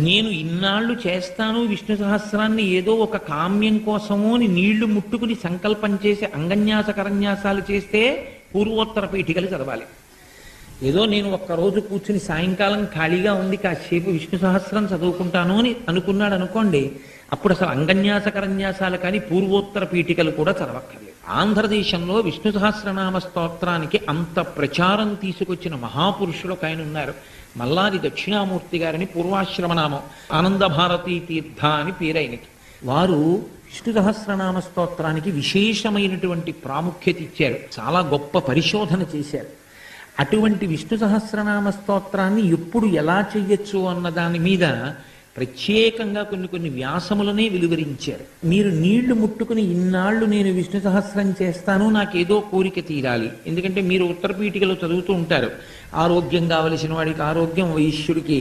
నేను ఇన్నాళ్ళు చేస్తాను విష్ణు సహస్రాన్ని ఏదో ఒక కామ్యం కోసమో అని నీళ్లు ముట్టుకుని సంకల్పం చేసి అంగన్యాస కరన్యాసాలు చేస్తే పూర్వోత్తర పీఠికలు చదవాలి. ఏదో నేను ఒక్కరోజు కూర్చుని సాయంకాలం ఖాళీగా ఉంది కాసేపు విష్ణు సహస్రం చదువుకుంటాను అని అనుకున్నాడు అనుకోండి, అప్పుడు అసలు అంగన్యాస కరన్యాసాలు కానీ పూర్వోత్తర పీఠికలు కూడా చదవక్కర్లేదు. ఆంధ్రదేశంలో విష్ణు సహస్రనామ స్తోత్రానికి అంత ప్రచారం తీసుకొచ్చిన మహాపురుషులు ఒక ఆయన ఉన్నారు. మల్లాది దక్షిణామూర్తి గారిని పూర్వాశ్రమనామం, ఆనంద భారతీ తీర్థ అని పేరైనకి. వారు విష్ణు సహస్రనామ స్తోత్రానికి విశేషమైనటువంటి ప్రాముఖ్యత ఇచ్చారు, చాలా గొప్ప పరిశోధన చేశారు. అటువంటి విష్ణు సహస్రనామ స్తోత్రాన్ని ఎప్పుడు ఎలా చెయ్యొచ్చు అన్న దాని మీద ప్రత్యేకంగా కొన్ని వ్యాసములనే వెలువరించారు. మీరు నీళ్లు ముట్టుకుని ఇన్నాళ్ళు నేను విష్ణు సహస్రం చేస్తాను, నాకేదో కోరిక తీరాలి. ఎందుకంటే మీరు ఉత్తరపీఠికలో చదువుతూ ఉంటారు, ఆరోగ్యం కావలసిన వాడికి ఆరోగ్యం, వైశ్యుడికి